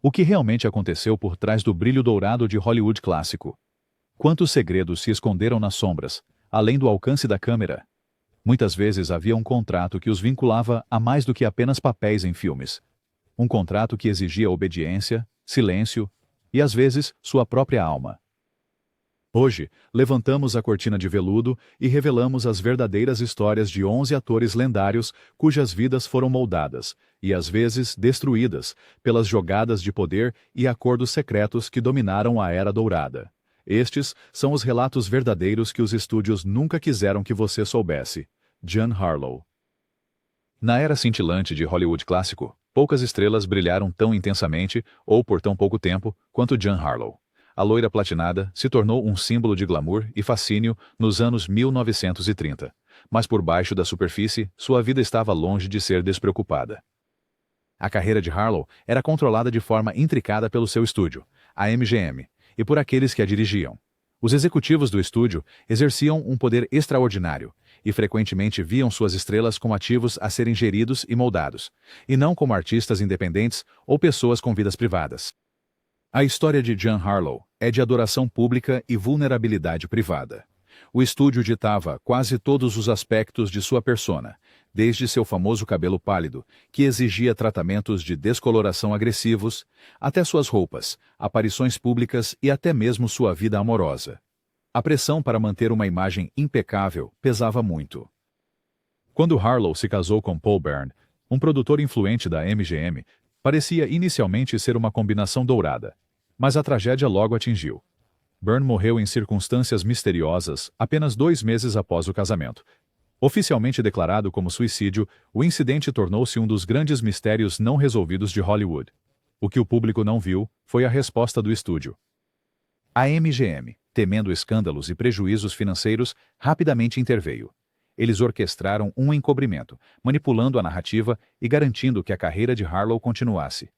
O que realmente aconteceu por trás do brilho dourado de Hollywood clássico? Quantos segredos se esconderam nas sombras, além do alcance da câmera? Muitas vezes havia um contrato que os vinculava a mais do que apenas papéis em filmes. Um contrato que exigia obediência, silêncio e, às vezes, sua própria alma. Hoje, levantamos a cortina de veludo e revelamos as verdadeiras histórias de 11 atores lendários cujas vidas foram moldadas, e às vezes destruídas, pelas jogadas de poder e acordos secretos que dominaram a Era Dourada. Estes são os relatos verdadeiros que os estúdios nunca quiseram que você soubesse. Jean Harlow. Na era cintilante de Hollywood clássico, poucas estrelas brilharam tão intensamente, ou por tão pouco tempo, quanto Jean Harlow. A loira platinada se tornou um símbolo de glamour e fascínio nos anos 1930. Mas por baixo da superfície, sua vida estava longe de ser despreocupada. A carreira de Harlow era controlada de forma intricada pelo seu estúdio, a MGM, e por aqueles que a dirigiam. Os executivos do estúdio exerciam um poder extraordinário e frequentemente viam suas estrelas como ativos a serem geridos e moldados, e não como artistas independentes ou pessoas com vidas privadas. A história de Jean Harlow é de adoração pública e vulnerabilidade privada. O estúdio ditava quase todos os aspectos de sua persona, desde seu famoso cabelo pálido, que exigia tratamentos de descoloração agressivos, até suas roupas, aparições públicas e até mesmo sua vida amorosa. A pressão para manter uma imagem impecável pesava muito. Quando Harlow se casou com Paul Bern, um produtor influente da MGM, parecia inicialmente ser uma combinação dourada. Mas a tragédia logo atingiu. Byrne morreu em circunstâncias misteriosas apenas 2 meses após o casamento. Oficialmente declarado como suicídio, o incidente tornou-se um dos grandes mistérios não resolvidos de Hollywood. O que o público não viu foi a resposta do estúdio. A MGM, temendo escândalos e prejuízos financeiros, rapidamente interveio. Eles orquestraram um encobrimento, manipulando a narrativa e garantindo que a carreira de Harlow continuasse.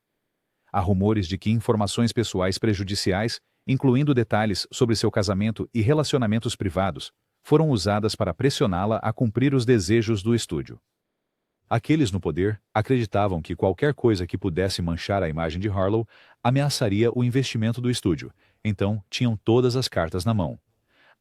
Há rumores de que informações pessoais prejudiciais, incluindo detalhes sobre seu casamento e relacionamentos privados, foram usadas para pressioná-la a cumprir os desejos do estúdio. Aqueles no poder acreditavam que qualquer coisa que pudesse manchar a imagem de Harlow ameaçaria o investimento do estúdio, então tinham todas as cartas na mão.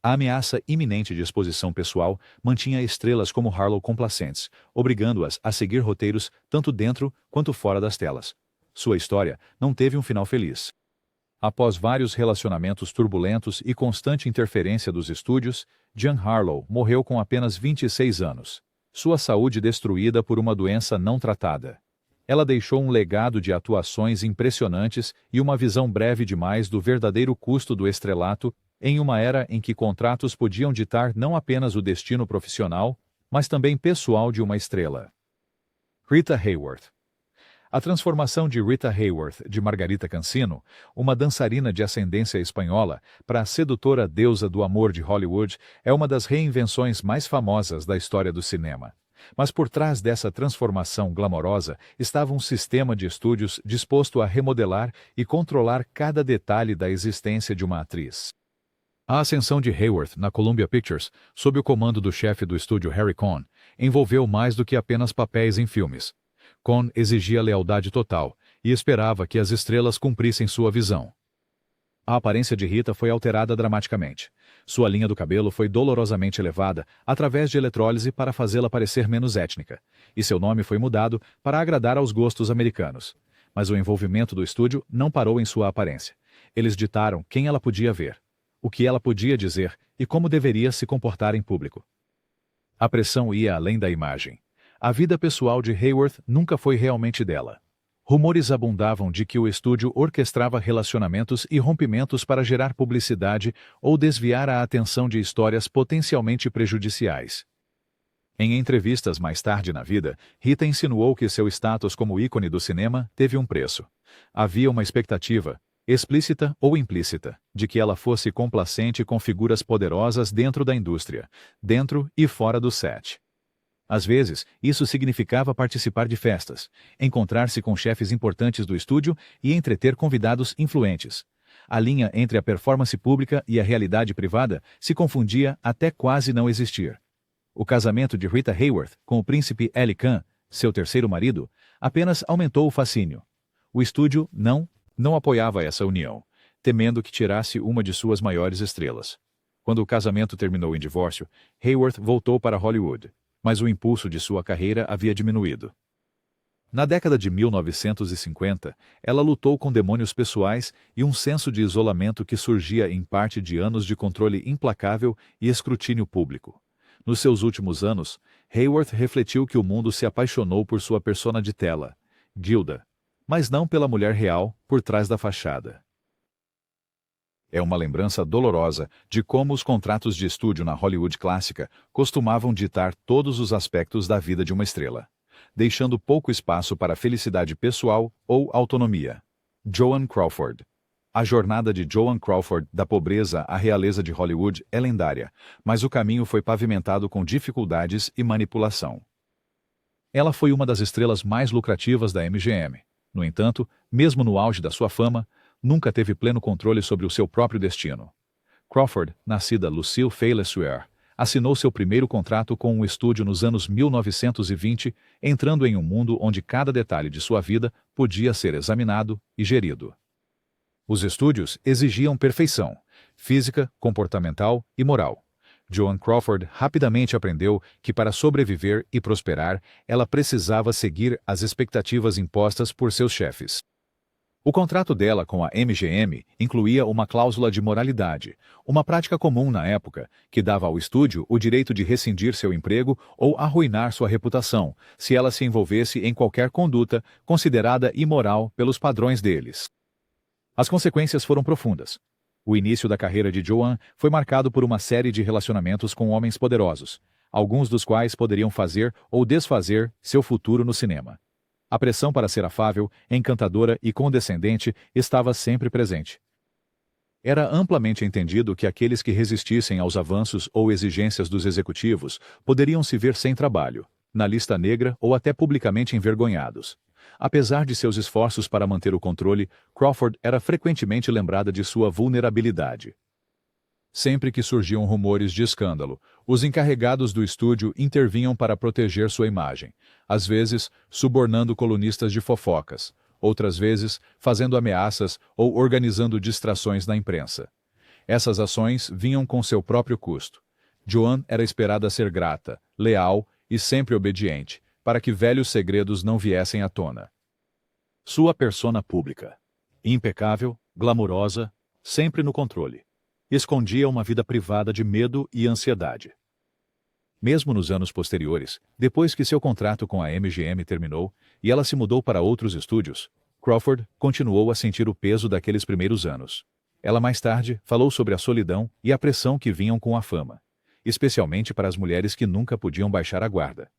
A ameaça iminente de exposição pessoal mantinha estrelas como Harlow complacentes, obrigando-as a seguir roteiros tanto dentro quanto fora das telas. Sua história não teve um final feliz. Após vários relacionamentos turbulentos e constante interferência dos estúdios, Jean Harlow morreu com apenas 26 anos. Sua saúde destruída por uma doença não tratada. Ela deixou um legado de atuações impressionantes e uma visão breve demais do verdadeiro custo do estrelato em uma era em que contratos podiam ditar não apenas o destino profissional, mas também pessoal de uma estrela. Rita Hayworth. A transformação de Rita Hayworth de Margarita Cansino, uma dançarina de ascendência espanhola, para a sedutora deusa do amor de Hollywood, é uma das reinvenções mais famosas da história do cinema. Mas por trás dessa transformação glamourosa estava um sistema de estúdios disposto a remodelar e controlar cada detalhe da existência de uma atriz. A ascensão de Hayworth na Columbia Pictures, sob o comando do chefe do estúdio Harry Cohn, envolveu mais do que apenas papéis em filmes. Cohn exigia lealdade total e esperava que as estrelas cumprissem sua visão. A aparência de Rita foi alterada dramaticamente. Sua linha do cabelo foi dolorosamente elevada através de eletrólise para fazê-la parecer menos étnica, e seu nome foi mudado para agradar aos gostos americanos. Mas o envolvimento do estúdio não parou em sua aparência. Eles ditaram quem ela podia ver, o que ela podia dizer e como deveria se comportar em público. A pressão ia além da imagem. A vida pessoal de Hayworth nunca foi realmente dela. Rumores abundavam de que o estúdio orquestrava relacionamentos e rompimentos para gerar publicidade ou desviar a atenção de histórias potencialmente prejudiciais. Em entrevistas mais tarde na vida, Rita insinuou que seu status como ícone do cinema teve um preço. Havia uma expectativa, explícita ou implícita, de que ela fosse complacente com figuras poderosas dentro da indústria, dentro e fora do set. Às vezes, isso significava participar de festas, encontrar-se com chefes importantes do estúdio e entreter convidados influentes. A linha entre a performance pública e a realidade privada se confundia até quase não existir. O casamento de Rita Hayworth com o príncipe Ali Khan, seu terceiro marido, apenas aumentou o fascínio. O estúdio não não apoiava essa união, temendo que tirasse uma de suas maiores estrelas. Quando o casamento terminou em divórcio, Hayworth voltou para Hollywood, mas o impulso de sua carreira havia diminuído. Na década de 1950, ela lutou com demônios pessoais e um senso de isolamento que surgia em parte de anos de controle implacável e escrutínio público. Nos seus últimos anos, Hayworth refletiu que o mundo se apaixonou por sua persona de tela, Gilda, mas não pela mulher real por trás da fachada. É uma lembrança dolorosa de como os contratos de estúdio na Hollywood clássica costumavam ditar todos os aspectos da vida de uma estrela, deixando pouco espaço para felicidade pessoal ou autonomia. Joan Crawford. A jornada de Joan Crawford da pobreza à realeza de Hollywood é lendária, mas o caminho foi pavimentado com dificuldades e manipulação. Ela foi uma das estrelas mais lucrativas da MGM. No entanto, mesmo no auge da sua fama, nunca teve pleno controle sobre o seu próprio destino. Crawford, nascida Lucille Fay LeSueur, assinou seu primeiro contrato com um estúdio nos anos 1920, entrando em um mundo onde cada detalhe de sua vida podia ser examinado e gerido. Os estúdios exigiam perfeição, física, comportamental e moral. Joan Crawford rapidamente aprendeu que para sobreviver e prosperar, ela precisava seguir as expectativas impostas por seus chefes. O contrato dela com a MGM incluía uma cláusula de moralidade, uma prática comum na época, que dava ao estúdio o direito de rescindir seu emprego ou arruinar sua reputação, se ela se envolvesse em qualquer conduta considerada imoral pelos padrões deles. As consequências foram profundas. O início da carreira de Joan foi marcado por uma série de relacionamentos com homens poderosos, alguns dos quais poderiam fazer ou desfazer seu futuro no cinema. A pressão para ser afável, encantadora e condescendente estava sempre presente. Era amplamente entendido que aqueles que resistissem aos avanços ou exigências dos executivos poderiam se ver sem trabalho, na lista negra ou até publicamente envergonhados. Apesar de seus esforços para manter o controle, Crawford era frequentemente lembrada de sua vulnerabilidade. Sempre que surgiam rumores de escândalo, os encarregados do estúdio intervinham para proteger sua imagem, às vezes subornando colunistas de fofocas, outras vezes fazendo ameaças ou organizando distrações na imprensa. Essas ações vinham com seu próprio custo. Joan era esperada ser grata, leal e sempre obediente, para que velhos segredos não viessem à tona. Sua persona pública. Impecável, glamurosa, sempre no controle. Escondia uma vida privada de medo e ansiedade. Mesmo nos anos posteriores, depois que seu contrato com a MGM terminou e ela se mudou para outros estúdios, Crawford continuou a sentir o peso daqueles primeiros anos. Ela mais tarde falou sobre a solidão e a pressão que vinham com a fama, especialmente para as mulheres que nunca podiam baixar a guarda.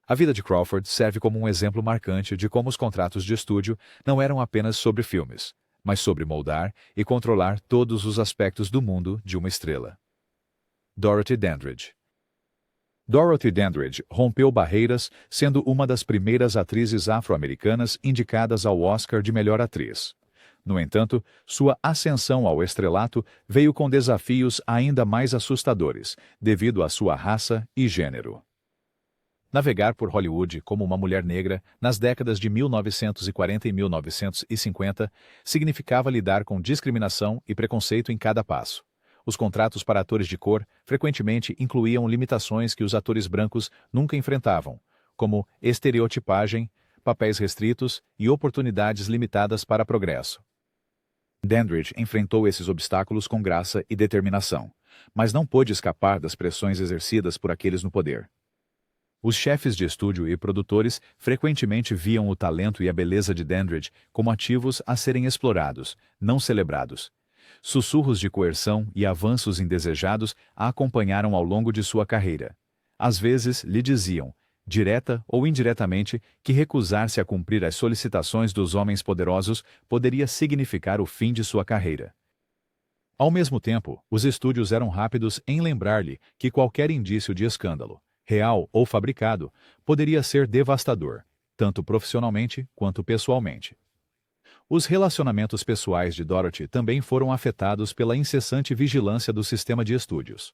A vida de Crawford serve como um exemplo marcante de como os contratos de estúdio não eram apenas sobre filmes, mas sobre moldar e controlar todos os aspectos do mundo de uma estrela. Dorothy Dandridge. Dorothy Dandridge rompeu barreiras, sendo uma das primeiras atrizes afro-americanas indicadas ao Oscar de melhor atriz. No entanto, sua ascensão ao estrelato veio com desafios ainda mais assustadores, devido à sua raça e gênero. Navegar por Hollywood como uma mulher negra nas décadas de 1940 e 1950 significava lidar com discriminação e preconceito em cada passo. Os contratos para atores de cor frequentemente incluíam limitações que os atores brancos nunca enfrentavam, como estereotipagem, papéis restritos e oportunidades limitadas para progresso. Dandridge enfrentou esses obstáculos com graça e determinação, mas não pôde escapar das pressões exercidas por aqueles no poder. Os chefes de estúdio e produtores frequentemente viam o talento e a beleza de Dandridge como ativos a serem explorados, não celebrados. Sussurros de coerção e avanços indesejados a acompanharam ao longo de sua carreira. Às vezes lhe diziam, direta ou indiretamente, que recusar-se a cumprir as solicitações dos homens poderosos poderia significar o fim de sua carreira. Ao mesmo tempo, os estúdios eram rápidos em lembrar-lhe que qualquer indício de escândalo, real ou fabricado, poderia ser devastador, tanto profissionalmente quanto pessoalmente. Os relacionamentos pessoais de Dorothy também foram afetados pela incessante vigilância do sistema de estúdios.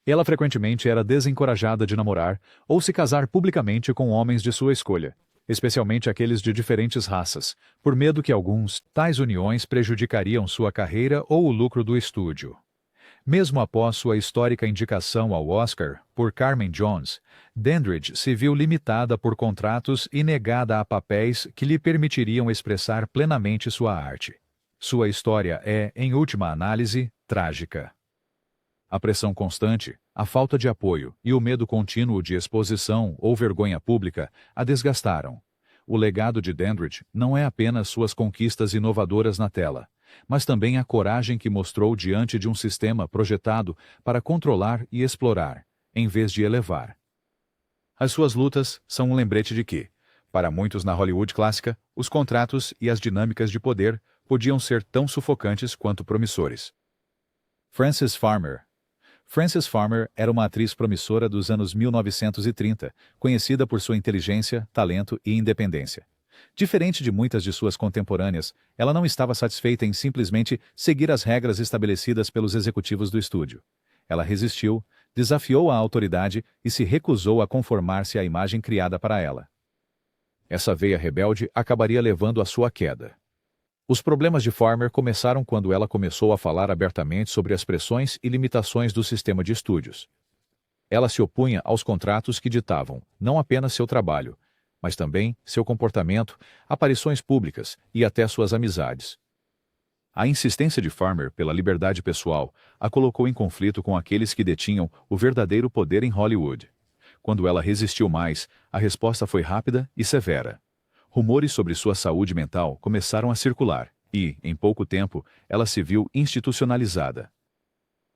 Ela frequentemente era desencorajada de namorar ou se casar publicamente com homens de sua escolha, especialmente aqueles de diferentes raças, por medo que tais uniões prejudicariam sua carreira ou o lucro do estúdio. Mesmo após sua histórica indicação ao Oscar por Carmen Jones, Dandridge se viu limitada por contratos e negada a papéis que lhe permitiriam expressar plenamente sua arte. Sua história é, em última análise, trágica. A pressão constante, a falta de apoio e o medo contínuo de exposição ou vergonha pública a desgastaram. O legado de Dandridge não é apenas suas conquistas inovadoras na tela, mas também a coragem que mostrou diante de um sistema projetado para controlar e explorar, em vez de elevar. As suas lutas são um lembrete de que, para muitos na Hollywood clássica, os contratos e as dinâmicas de poder podiam ser tão sufocantes quanto promissores. Frances Farmer. Frances Farmer era uma atriz promissora dos anos 1930, conhecida por sua inteligência, talento e independência. Diferente de muitas de suas contemporâneas, ela não estava satisfeita em simplesmente seguir as regras estabelecidas pelos executivos do estúdio. Ela resistiu, desafiou a autoridade e se recusou a conformar-se à imagem criada para ela. Essa veia rebelde acabaria levando à sua queda. Os problemas de Farmer começaram quando ela começou a falar abertamente sobre as pressões e limitações do sistema de estúdios. Ela se opunha aos contratos que ditavam não apenas seu trabalho, mas também seu comportamento, aparições públicas e até suas amizades. A insistência de Farmer pela liberdade pessoal a colocou em conflito com aqueles que detinham o verdadeiro poder em Hollywood. Quando ela resistiu mais, a resposta foi rápida e severa. Rumores sobre sua saúde mental começaram a circular e, em pouco tempo, ela se viu institucionalizada.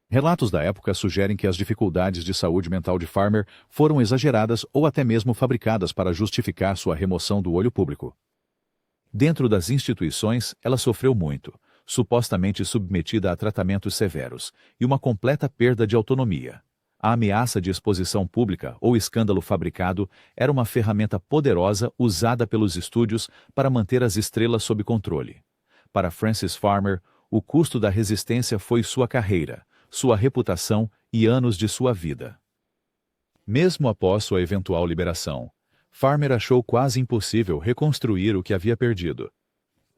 Relatos da época sugerem que as dificuldades de saúde mental de Farmer foram exageradas ou até mesmo fabricadas para justificar sua remoção do olho público. Dentro das instituições, ela sofreu muito, supostamente submetida a tratamentos severos, e uma completa perda de autonomia. A ameaça de exposição pública ou escândalo fabricado era uma ferramenta poderosa usada pelos estúdios para manter as estrelas sob controle. Para Frances Farmer, o custo da resistência foi sua carreira, sua reputação e anos de sua vida. Mesmo após sua eventual liberação, Farmer achou quase impossível reconstruir o que havia perdido.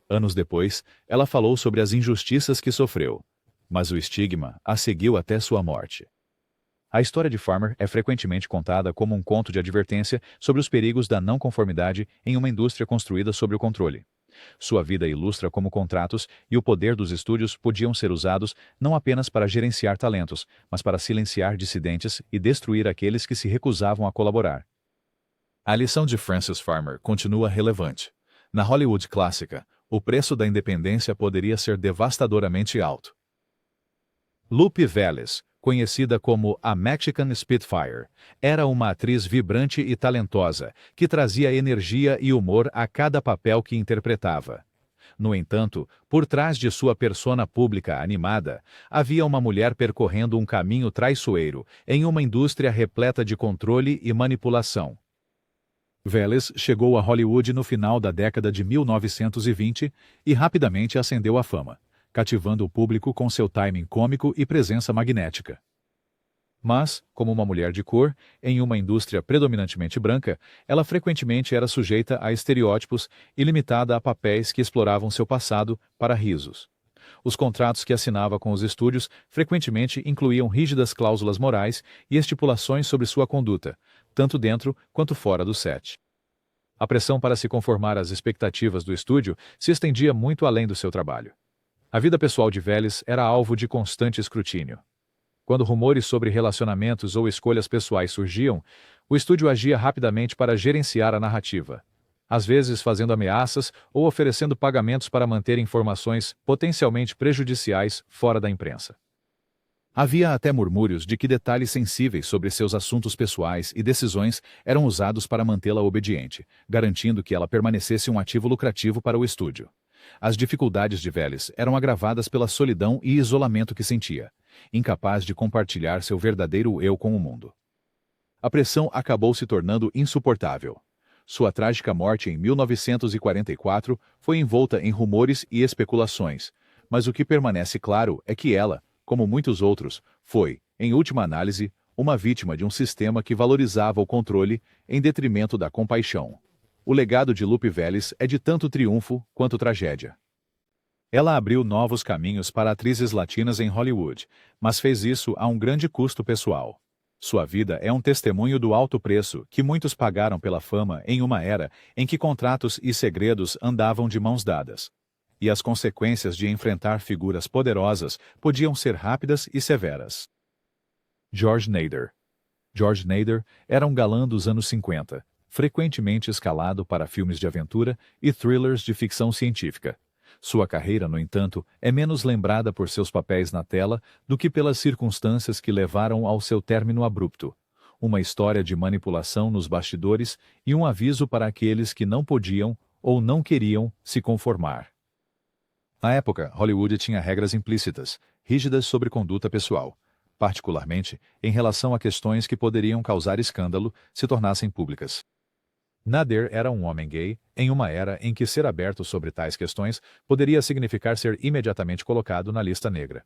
Anos depois, ela falou sobre as injustiças que sofreu, mas o estigma a seguiu até sua morte. A história de Farmer é frequentemente contada como um conto de advertência sobre os perigos da não conformidade em uma indústria construída sobre o controle. Sua vida ilustra como contratos e o poder dos estúdios podiam ser usados não apenas para gerenciar talentos, mas para silenciar dissidentes e destruir aqueles que se recusavam a colaborar. A lição de Frances Farmer continua relevante. Na Hollywood clássica, o preço da independência poderia ser devastadoramente alto. Lupe Vélez, conhecida como a Mexican Spitfire, era uma atriz vibrante e talentosa, que trazia energia e humor a cada papel que interpretava. No entanto, por trás de sua persona pública animada, havia uma mulher percorrendo um caminho traiçoeiro em uma indústria repleta de controle e manipulação. Vélez chegou a Hollywood no final da década de 1920 e rapidamente ascendeu à fama, cativando o público com seu timing cômico e presença magnética. Mas, como uma mulher de cor, em uma indústria predominantemente branca, ela frequentemente era sujeita a estereótipos e limitada a papéis que exploravam seu passado para risos. Os contratos que assinava com os estúdios frequentemente incluíam rígidas cláusulas morais e estipulações sobre sua conduta, tanto dentro quanto fora do set. A pressão para se conformar às expectativas do estúdio se estendia muito além do seu trabalho. A vida pessoal de Vélez era alvo de constante escrutínio. Quando rumores sobre relacionamentos ou escolhas pessoais surgiam, o estúdio agia rapidamente para gerenciar a narrativa, às vezes fazendo ameaças ou oferecendo pagamentos para manter informações potencialmente prejudiciais fora da imprensa. Havia até murmúrios de que detalhes sensíveis sobre seus assuntos pessoais e decisões eram usados para mantê-la obediente, garantindo que ela permanecesse um ativo lucrativo para o estúdio. As dificuldades de Vélez eram agravadas pela solidão e isolamento que sentia, incapaz de compartilhar seu verdadeiro eu com o mundo. A pressão acabou se tornando insuportável. Sua trágica morte em 1944 foi envolta em rumores e especulações, mas o que permanece claro é que ela, como muitos outros, foi, em última análise, uma vítima de um sistema que valorizava o controle em detrimento da compaixão. o legado de Lupe Vélez é de tanto triunfo quanto tragédia. Ela abriu novos caminhos para atrizes latinas em Hollywood, mas fez isso a um grande custo pessoal. Sua vida é um testemunho do alto preço que muitos pagaram pela fama em uma era em que contratos e segredos andavam de mãos dadas. E as consequências de enfrentar figuras poderosas podiam ser rápidas e severas. George Nader. George Nader era um galã dos anos 50, frequentemente escalado para filmes de aventura e thrillers de ficção científica. Sua carreira, no entanto, é menos lembrada por seus papéis na tela do que pelas circunstâncias que levaram ao seu término abrupto. Uma história de manipulação nos bastidores e um aviso para aqueles que não podiam ou não queriam se conformar. Na época, Hollywood tinha regras implícitas, rígidas sobre conduta pessoal, particularmente em relação a questões que poderiam causar escândalo se tornassem públicas. Nader era um homem gay, em uma era em que ser aberto sobre tais questões poderia significar ser imediatamente colocado na lista negra.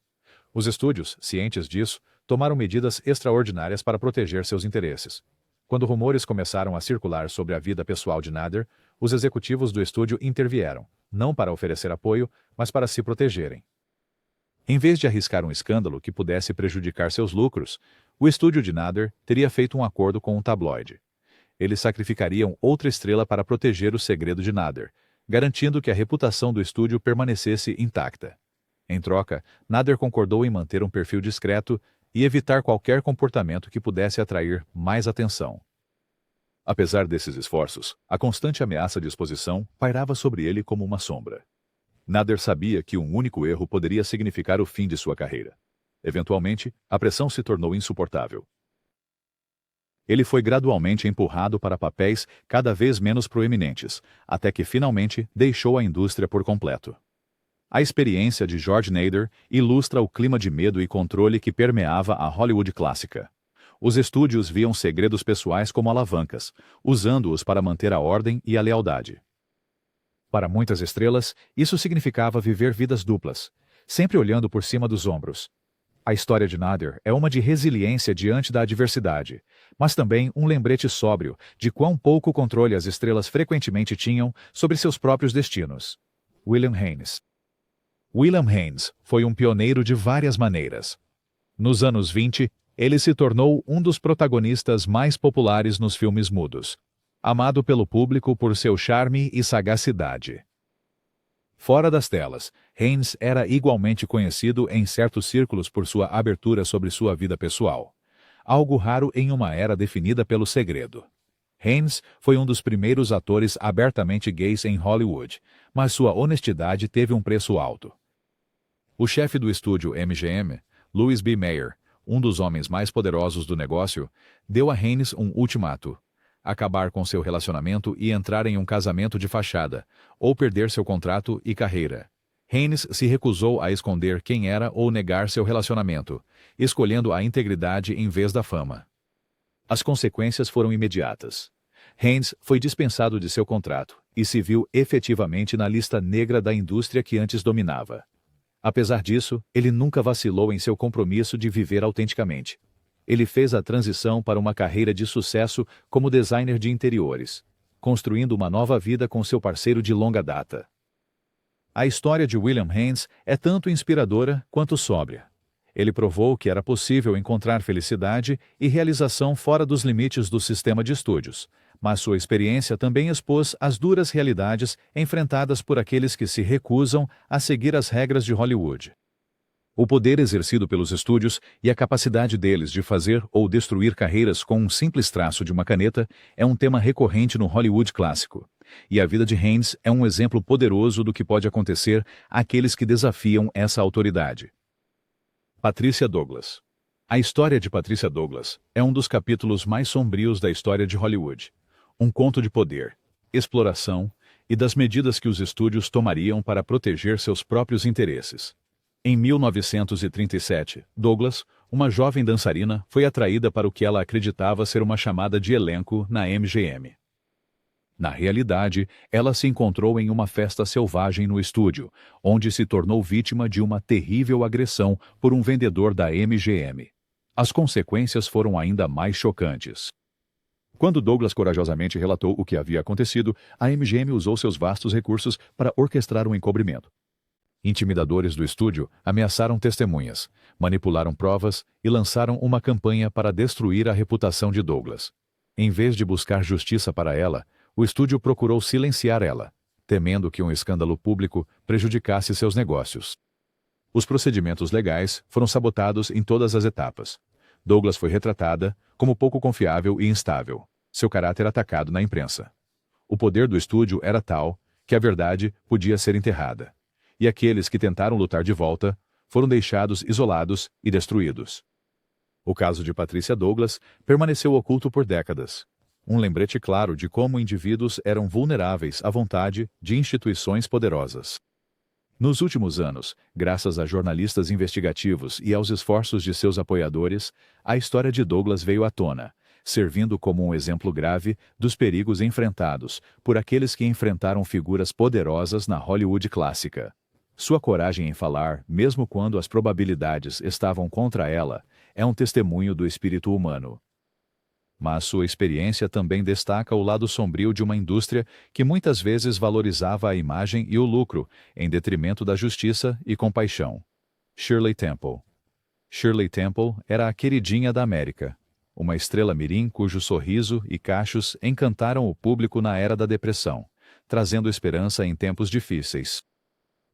Os estúdios, cientes disso, tomaram medidas extraordinárias para proteger seus interesses. Quando rumores começaram a circular sobre a vida pessoal de Nader, os executivos do estúdio intervieram, não para oferecer apoio, mas para se protegerem. Em vez de arriscar um escândalo que pudesse prejudicar seus lucros, o estúdio de Nader teria feito um acordo com um tabloide. Eles sacrificariam outra estrela para proteger o segredo de Nader, garantindo que a reputação do estúdio permanecesse intacta. Em troca, Nader concordou em manter um perfil discreto e evitar qualquer comportamento que pudesse atrair mais atenção. Apesar desses esforços, a constante ameaça de exposição pairava sobre ele como uma sombra. Nader sabia que um único erro poderia significar o fim de sua carreira. Eventualmente, a pressão se tornou insuportável. Ele foi gradualmente empurrado para papéis cada vez menos proeminentes, até que finalmente deixou a indústria por completo. A experiência de George Nader ilustra o clima de medo e controle que permeava a Hollywood clássica. Os estúdios viam segredos pessoais como alavancas, usando-os para manter a ordem e a lealdade. Para muitas estrelas, isso significava viver vidas duplas, sempre olhando por cima dos ombros. A história de Nader é uma de resiliência diante da adversidade, mas também um lembrete sóbrio de quão pouco controle as estrelas frequentemente tinham sobre seus próprios destinos. William Haynes. William Haynes foi um pioneiro de várias maneiras. Nos anos 20, ele se tornou um dos protagonistas mais populares nos filmes mudos, amado pelo público por seu charme e sagacidade. Fora das telas, Haynes era igualmente conhecido em certos círculos por sua abertura sobre sua vida pessoal, algo raro em uma era definida pelo segredo. Haynes foi um dos primeiros atores abertamente gays em Hollywood, mas sua honestidade teve um preço alto. O chefe do estúdio MGM, Louis B. Mayer, um dos homens mais poderosos do negócio, deu a Haynes um ultimato: acabar com seu relacionamento e entrar em um casamento de fachada, ou perder seu contrato e carreira. Haynes se recusou a esconder quem era ou negar seu relacionamento, escolhendo a integridade em vez da fama. As consequências foram imediatas. Haynes foi dispensado de seu contrato e se viu efetivamente na lista negra da indústria que antes dominava. Apesar disso, ele nunca vacilou em seu compromisso de viver autenticamente. Ele fez a transição para uma carreira de sucesso como designer de interiores, construindo uma nova vida com seu parceiro de longa data. A história de William Haynes é tanto inspiradora quanto sóbria. Ele provou que era possível encontrar felicidade e realização fora dos limites do sistema de estúdios, mas sua experiência também expôs as duras realidades enfrentadas por aqueles que se recusam a seguir as regras de Hollywood. O poder exercido pelos estúdios e a capacidade deles de fazer ou destruir carreiras com um simples traço de uma caneta é um tema recorrente no Hollywood clássico. E a vida de Haynes é um exemplo poderoso do que pode acontecer àqueles que desafiam essa autoridade. Patricia Douglas. A história de Patricia Douglas é um dos capítulos mais sombrios da história de Hollywood. Um conto de poder, exploração e das medidas que os estúdios tomariam para proteger seus próprios interesses. Em 1937, Douglas, uma jovem dançarina, foi atraída para o que ela acreditava ser uma chamada de elenco na MGM. Na realidade, ela se encontrou em uma festa selvagem no estúdio, onde se tornou vítima de uma terrível agressão por um vendedor da MGM. As consequências foram ainda mais chocantes. Quando Douglas corajosamente relatou o que havia acontecido, a MGM usou seus vastos recursos para orquestrar um encobrimento. Intimidadores do estúdio ameaçaram testemunhas, manipularam provas e lançaram uma campanha para destruir a reputação de Douglas. Em vez de buscar justiça para ela, o estúdio procurou silenciar ela, temendo que um escândalo público prejudicasse seus negócios. Os procedimentos legais foram sabotados em todas as etapas. Douglas foi retratada como pouco confiável e instável, seu caráter atacado na imprensa. O poder do estúdio era tal que a verdade podia ser enterrada. E aqueles que tentaram lutar de volta foram deixados isolados e destruídos. O caso de Patricia Douglas permaneceu oculto por décadas. Um lembrete claro de como indivíduos eram vulneráveis à vontade de instituições poderosas. Nos últimos anos, graças a jornalistas investigativos e aos esforços de seus apoiadores, a história de Douglas veio à tona, servindo como um exemplo grave dos perigos enfrentados por aqueles que enfrentaram figuras poderosas na Hollywood clássica. Sua coragem em falar, mesmo quando as probabilidades estavam contra ela, é um testemunho do espírito humano. Mas sua experiência também destaca o lado sombrio de uma indústria que muitas vezes valorizava a imagem e o lucro, em detrimento da justiça e compaixão. Shirley Temple. Shirley Temple era a queridinha da América, uma estrela mirim cujo sorriso e cachos encantaram o público na era da depressão, trazendo esperança em tempos difíceis.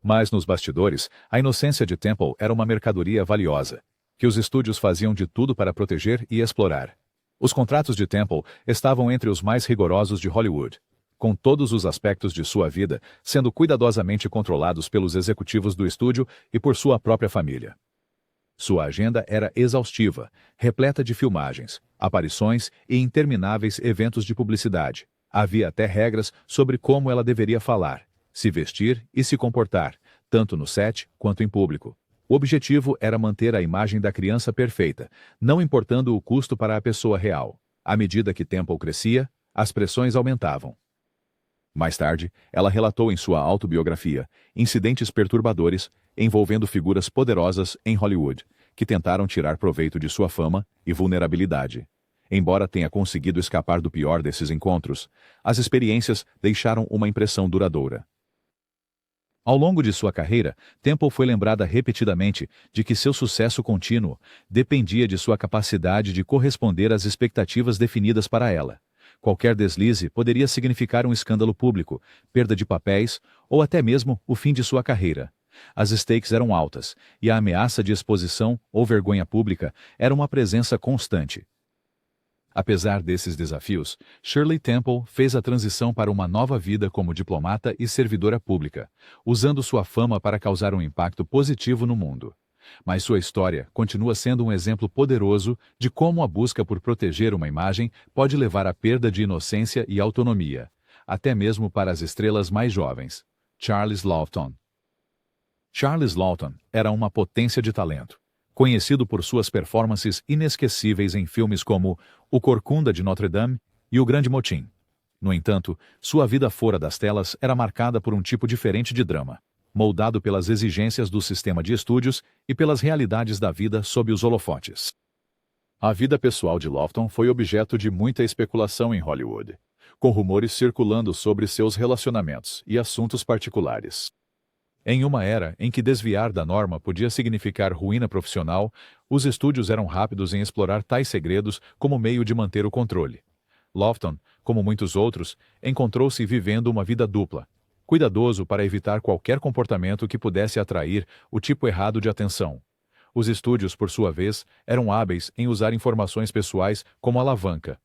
Mas nos bastidores, a inocência de Temple era uma mercadoria valiosa, que os estúdios faziam de tudo para proteger e explorar. Os contratos de Temple estavam entre os mais rigorosos de Hollywood, com todos os aspectos de sua vida sendo cuidadosamente controlados pelos executivos do estúdio e por sua própria família. Sua agenda era exaustiva, repleta de filmagens, aparições e intermináveis eventos de publicidade. Havia até regras sobre como ela deveria falar, se vestir e se comportar, tanto no set quanto em público. O objetivo era manter a imagem da criança perfeita, não importando o custo para a pessoa real. À medida que Temple crescia, as pressões aumentavam. Mais tarde, ela relatou em sua autobiografia incidentes perturbadores envolvendo figuras poderosas em Hollywood, que tentaram tirar proveito de sua fama e vulnerabilidade. Embora tenha conseguido escapar do pior desses encontros, as experiências deixaram uma impressão duradoura. Ao longo de sua carreira, Temple foi lembrada repetidamente de que seu sucesso contínuo dependia de sua capacidade de corresponder às expectativas definidas para ela. Qualquer deslize poderia significar um escândalo público, perda de papéis ou até mesmo o fim de sua carreira. As stakes eram altas, e a ameaça de exposição ou vergonha pública era uma presença constante. Apesar desses desafios, Shirley Temple fez a transição para uma nova vida como diplomata e servidora pública, usando sua fama para causar um impacto positivo no mundo. Mas sua história continua sendo um exemplo poderoso de como a busca por proteger uma imagem pode levar à perda de inocência e autonomia, até mesmo para as estrelas mais jovens. Charles Laughton. Charles Laughton era uma potência de talento, conhecido por suas performances inesquecíveis em filmes como O Corcunda de Notre Dame e O Grande Motim. No entanto, sua vida fora das telas era marcada por um tipo diferente de drama, moldado pelas exigências do sistema de estúdios e pelas realidades da vida sob os holofotes. A vida pessoal de Laughton foi objeto de muita especulação em Hollywood, com rumores circulando sobre seus relacionamentos e assuntos particulares. Em uma era em que desviar da norma podia significar ruína profissional, os estúdios eram rápidos em explorar tais segredos como meio de manter o controle. Laughton, como muitos outros, encontrou-se vivendo uma vida dupla, cuidadoso para evitar qualquer comportamento que pudesse atrair o tipo errado de atenção. Os estúdios, por sua vez, eram hábeis em usar informações pessoais como alavanca.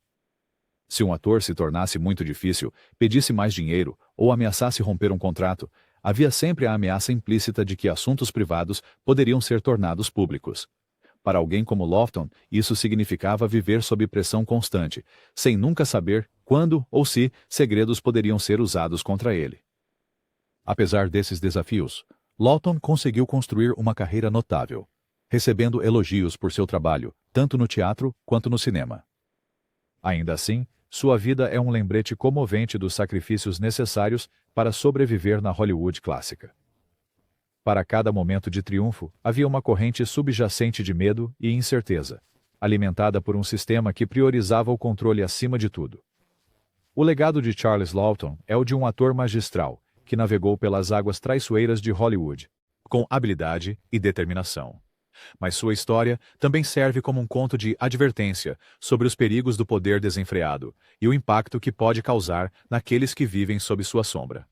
Se um ator se tornasse muito difícil, pedisse mais dinheiro ou ameaçasse romper um contrato, havia sempre a ameaça implícita de que assuntos privados poderiam ser tornados públicos. Para alguém como Laughton, isso significava viver sob pressão constante, sem nunca saber quando ou se segredos poderiam ser usados contra ele. Apesar desses desafios, Laughton conseguiu construir uma carreira notável, recebendo elogios por seu trabalho, tanto no teatro quanto no cinema. Ainda assim, sua vida é um lembrete comovente dos sacrifícios necessários para sobreviver na Hollywood clássica. Para cada momento de triunfo, havia uma corrente subjacente de medo e incerteza. alimentada por um sistema que priorizava o controle acima de tudo. O legado de Charles Laughton é o de um ator magistral, que navegou pelas águas traiçoeiras de Hollywood, com habilidade e determinação. Mas sua história também serve como um conto de advertência sobre os perigos do poder desenfreado e o impacto que pode causar naqueles que vivem sob sua sombra.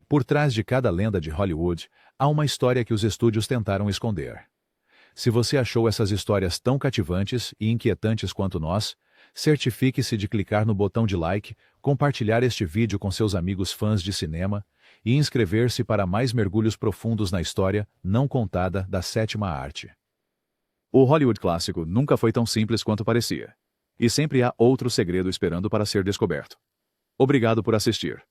Por trás de cada lenda de Hollywood, há uma história que os estúdios tentaram esconder. Se você achou essas histórias tão cativantes e inquietantes quanto nós, certifique-se de clicar no botão de like, compartilhar este vídeo com seus amigos fãs de cinema e inscrever-se para mais mergulhos profundos na história não contada da sétima arte. O Hollywood clássico nunca foi tão simples quanto parecia. E sempre há outro segredo esperando para ser descoberto. Obrigado por assistir.